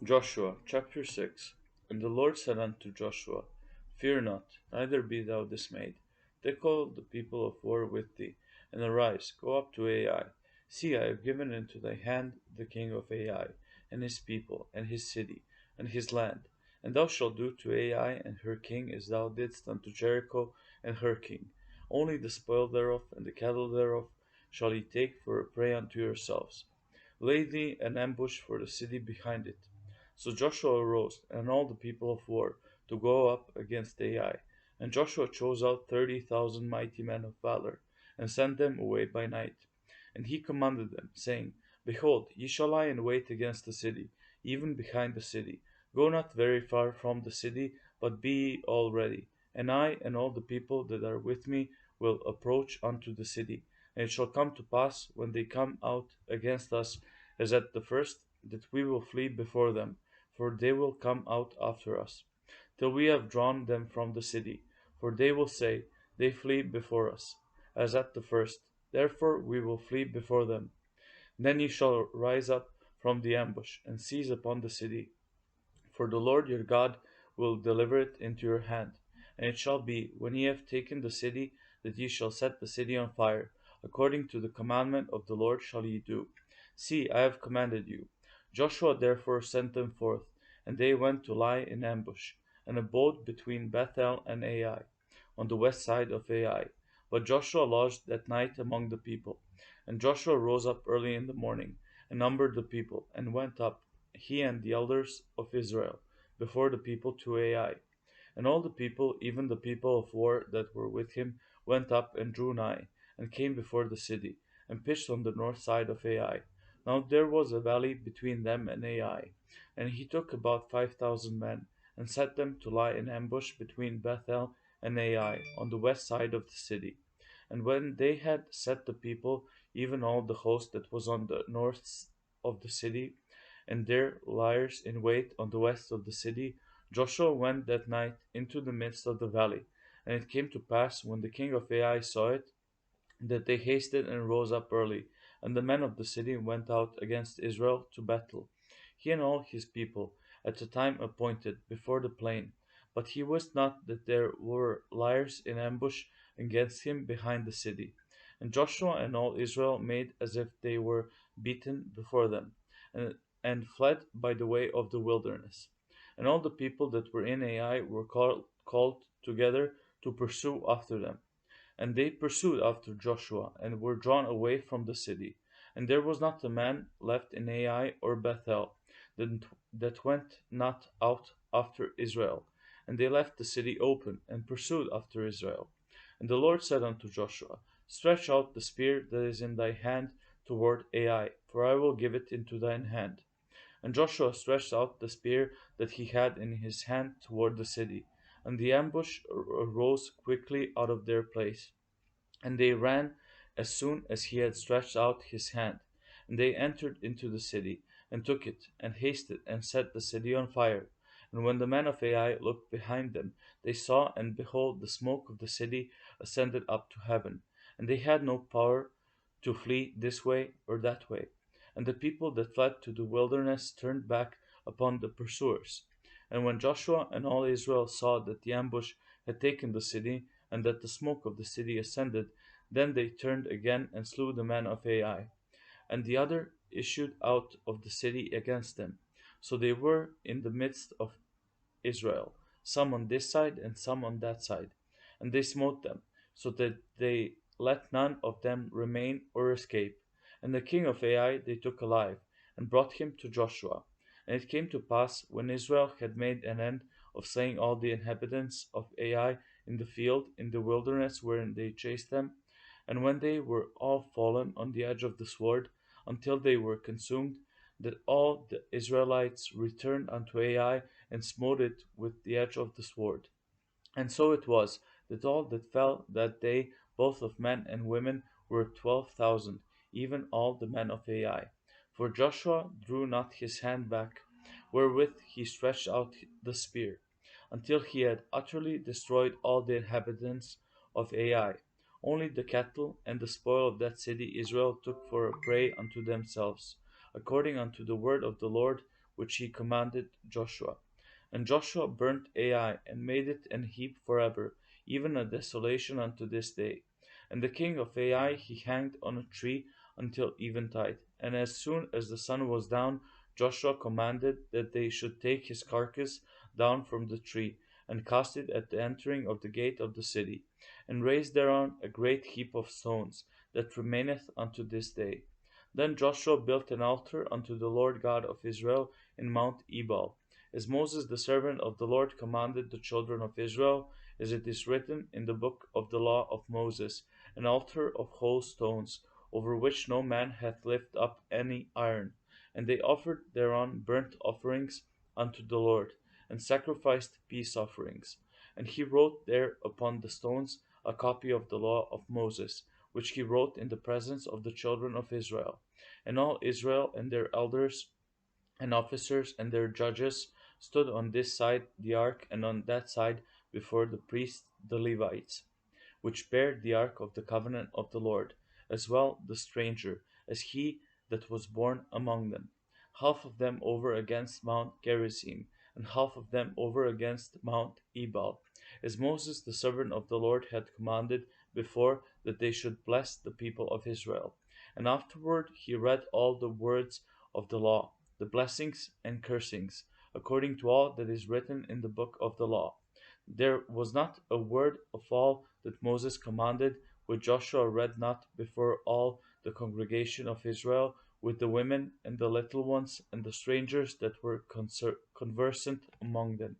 Joshua chapter 6. And the Lord said unto Joshua, Fear not, neither be thou dismayed. Take all the people of war with thee, and arise, go up to Ai. See, I have given into thy hand the king of Ai, and his people, and his city, and his land. And thou shalt do to Ai and her king as thou didst unto Jericho and her king. Only the spoil thereof and the cattle thereof shall ye take for a prey unto yourselves. Lay thee an ambush for the city behind it. So Joshua arose, and all the people of war, to go up against Ai. And Joshua chose out 30,000 mighty men of valor, and sent them away by night. And he commanded them, saying, Behold, ye shall lie in wait against the city, even behind the city. Go not very far from the city, but be ye all ready. And I and all the people that are with me will approach unto the city. And it shall come to pass, when they come out against us, as at the first, that we will flee before them, for they will come out after us, till we have drawn them from the city. For they will say, They flee before us, as at the first. Therefore we will flee before them. Then ye shall rise up from the ambush, and seize upon the city, for the Lord your God will deliver it into your hand. And it shall be, when ye have taken the city, that ye shall set the city on fire. According to the commandment of the Lord shall ye do. See, I have commanded you. Joshua therefore sent them forth, and they went to lie in ambush, and abode between Bethel and Ai, on the west side of Ai. But Joshua lodged that night among the people. And Joshua rose up early in the morning, and numbered the people, and went up, he and the elders of Israel, before the people to Ai. And all the people, even the people of war that were with him, went up and drew nigh, and came before the city, and pitched on the north side of Ai. Now there was a valley between them and Ai. And he took about 5,000 men, and set them to lie in ambush between Bethel and Ai, on the west side of the city. And when they had set the people, even all the host that was on the north of the city, and their liers in wait on the west of the city, Joshua went that night into the midst of the valley. And it came to pass, when the king of Ai saw it, that they hasted and rose up early, and the men of the city went out against Israel to battle, he and all his people, at a time appointed, before the plain. But he wist not that there were liers in ambush against him behind the city. And Joshua and all Israel made as if they were beaten before them, and, and fled by the way of the wilderness. And all the people that were in Ai were called together to pursue after them. And they pursued after Joshua, and were drawn away from the city. And there was not a man left in Ai or Bethel that went not out after Israel. And they left the city open, and pursued after Israel. And the Lord said unto Joshua, Stretch out the spear that is in thy hand toward Ai, for I will give it into thine hand. And Joshua stretched out the spear that he had in his hand toward the city, and the ambush arose quickly out of their place. And they ran as soon as he had stretched out his hand. And they entered into the city, and took it, and hasted, and set the city on fire. And when the men of Ai looked behind them, they saw, and behold, the smoke of the city ascended up to heaven. And they had no power to flee this way or that way. And the people that fled to the wilderness turned back upon the pursuers. And when Joshua and all Israel saw that the ambush had taken the city, and that the smoke of the city ascended, then they turned again and slew the men of Ai. And the other issued out of the city against them. So they were in the midst of Israel, some on this side and some on that side. And they smote them, so that they let none of them remain or escape. And the king of Ai they took alive, and brought him to Joshua. And it came to pass, when Israel had made an end of slaying all the inhabitants of Ai in the field, in the wilderness wherein they chased them, and when they were all fallen on the edge of the sword, until they were consumed, that all the Israelites returned unto Ai, and smote it with the edge of the sword. And so it was, that all that fell that day, both of men and women, were 12,000, even all the men of Ai. For Joshua drew not his hand back, wherewith he stretched out the spear, until he had utterly destroyed all the inhabitants of Ai. Only the cattle and the spoil of that city Israel took for a prey unto themselves, according unto the word of the Lord which he commanded Joshua. And Joshua burnt Ai, and made it an heap forever, even a desolation unto this day. And the king of Ai he hanged on a tree until eventide. And as soon as the sun was down, Joshua commanded that they should take his carcass down from the tree, and cast it at the entering of the gate of the city, and raise thereon a great heap of stones, that remaineth unto this day. Then Joshua built an altar unto the Lord God of Israel in Mount Ebal, as Moses the servant of the Lord commanded the children of Israel, as it is written in the book of the law of Moses, an altar of whole stones, over which no man hath lifted up any iron. And they offered thereon burnt offerings unto the Lord, and sacrificed peace offerings. And he wrote there upon the stones a copy of the law of Moses, which he wrote in the presence of the children of Israel. And all Israel and their elders and officers and their judges stood on this side the ark, and on that side before the priests the Levites, which bare the ark of the covenant of the Lord, as well the stranger, as he that was born among them. Half of them over against Mount Gerizim, and half of them over against Mount Ebal, as Moses the servant of the Lord had commanded before, that they should bless the people of Israel. And afterward he read all the words of the law, the blessings and cursings, according to all that is written in the book of the law. There was not a word of all that Moses commanded which Joshua read not before all the congregation of Israel, with the women and the little ones and the strangers that were conversant among them.